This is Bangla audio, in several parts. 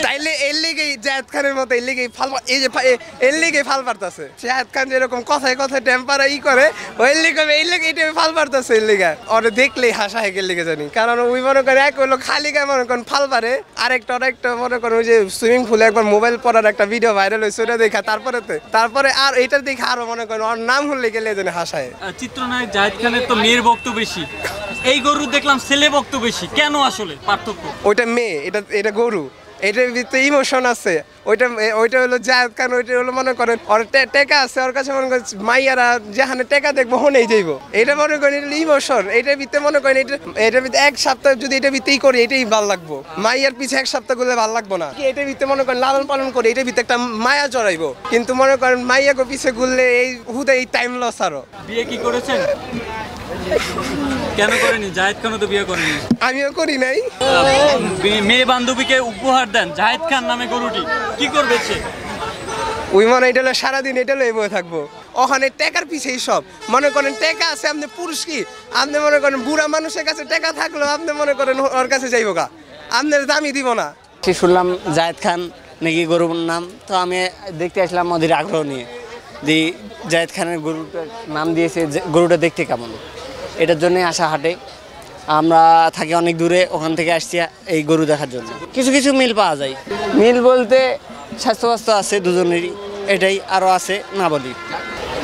তাইলে এর লেগেই জায়েদ খানের মতো এর লেগেই ফাল এই যে এর লেগেই ফাল পারতাছে জায়েদ খান যেরকম কথায় কথায় টেম্পারা করে ওই লেগে এই লেগে এটা ফাল পারতাছে এর লেগে ওরে দেখলেই হাসা হেগে লেগে জানি কারণ ওই মনে করে এক হলো খালি গায়ে মনে করেন ফাল পারে আরেকটা মনে করেন ওই যে সুইমিং পুলে একবার মোবাইল পড়ার একটা ভিডিও ভাইরাল হয়েছে ওটা দেখা তারপরে আর এটার দেখে আরো মনে করেন ওর নাম হলে গেলে যেন হাসায়। চিত্রনায়ক জায়েদ খানের তো মেয়ের বক্তব্য বেশি, এই গরু দেখলাম ছেলে বক্তব্য বেশি, কেন আসলে পার্থক্য? ওইটা মেয়ে, এটা গরু, এটার ভিতরে ইমোশন আছে। ওইটা হলো জায়েদ খান, ওইটা হলো মনে করেন ওর টেকা আছে, ওর কাছে মনে করেন মাইয়ারা যেখানে টেকা দেখবো হনেই যাইব। এটা মনে করেন এটা ইমোশন, এটার ভিতরে মনে করেন এটার ভিতরে এক সপ্তাহ যদি এটা ভিতরেই করি এটাই ভালো লাগবো, মাইয়ার পিছে এক সপ্তাহ করলে ভালো লাগবো না। এটার ভিতরে মনে করেন লালন পালন করে এটার ভিতরে একটা মায়া জড়াইবো, কিন্তু মনে করেন মাইয়াকে পিছে ঘুরলে এই হুদে এই টাইম লস। আরো বিয়ে কি করেছেন? কেন করেনি? জায়েদ খানও তো বিয়ে করেনি। আমিও করি নাই। মেয়ে বান্ধবীকে উপহার দেন জায়েদ খান নামে গরুটি, কি করবে সে? ওই মনে এটা হলো সারাদিন এটা লয়ে বয়ে থাকবো, ওখানে টেকার পিছেই সব। মনে করেন টেকা আছে, আপনি পুরুষ কি আপনি মনে করেন বুড়া মানুষের কাছে টেকা থাকলেও আপনি মনে করেন ওর কাছে যাইবো গা, আপনার দামই দিব না। শুনলাম জায়েদ খান নাকি গরুর নাম, তো আমি দেখতে আসলাম ওদের আগ্রহ নিয়ে যে জায়েদ খানের গরুটার নাম দিয়েছে, গরুটা দেখতে কেমন, এটার জন্যই আসা হাটে। আমরা থাকি অনেক দূরে, ওখান থেকে আসছি এই গরু দেখার জন্য। কিছু কিছু মিল পাওয়া যায়, মিল বলতে স্বাস্থ্য আছে দুজনেরই, এটাই। আরও আছে না বলি,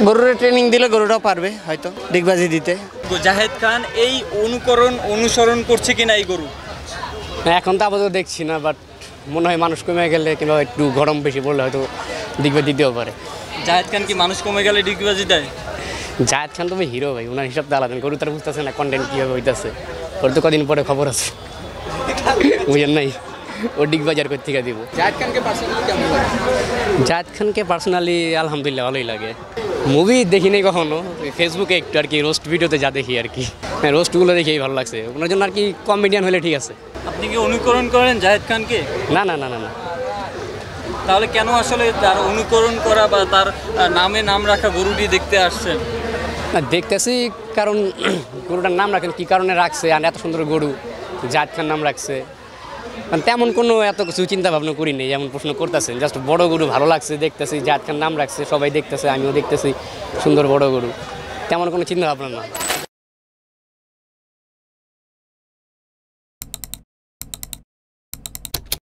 গরুর ট্রেনিং দিলে গরুটাও পারবে হয়তো ডিগবাজি দিতে। জায়েদ খান এই অনুসরণ করছে কিনা এই গরু? এখন তো আপাতত দেখছি না, বাট মনে হয় মানুষ কমে গেলে কিংবা একটু গরম বেশি পড়লে হয়তো ডিগবাজি দিতেও পারে। জায়েদ খান কি মানুষ কমে গেলে ডিগবাজি দেয়? জায়েদ খান তো ভাই হিরো ভাই, ওনার হিসাব তো আলাদা। গরু তারা বুঝতেছে না কন্টেন্ট কীভাবে হইতেছে, ওর তো কদিন পরে খবর আছে, বুঝেন নাই, ও ডিগবাজার কোথা থেকে দিব। জায়েদ খানকে পার্সোনালি আলহামদুলিল্লাহ ভালোই লাগে। মুভি দেখি নাই কখনো, ফেসবুকে একটু আর কি রোস্ট ভিডিওতে যা দেখি আর কি, হ্যাঁ রোস্টগুলো দেখেই ভালো লাগছে। ওনার জন্য আর কি কমেডিয়ান হলে ঠিক আছে। আপনি কি অনুকরণ করেন জায়েদ খানকে? না না না না না। তাহলে কেন আসলে তার অনুকরণ করা বা তার নামে নাম রাখা গরুটি দেখতে আসছেন? না দেখতেছি কারণ গরুটার নাম রাখেন কী কারণে রাখছে, আর এত সুন্দর গরু জায়েদ খান নাম রাখছে, মানে তেমন কোনো এত কিছু চিন্তা ভাবনা করি নেই। যেমন প্রশ্ন করতেছেন, জাস্ট বড় গরু ভালো লাগছে দেখতেছি, জায়েদ খান নাম রাখছে, সবাই দেখতেছে, আমিও দেখতেছি সুন্দর বড় গরু, তেমন কোনো চিন্তা ভাবনা না।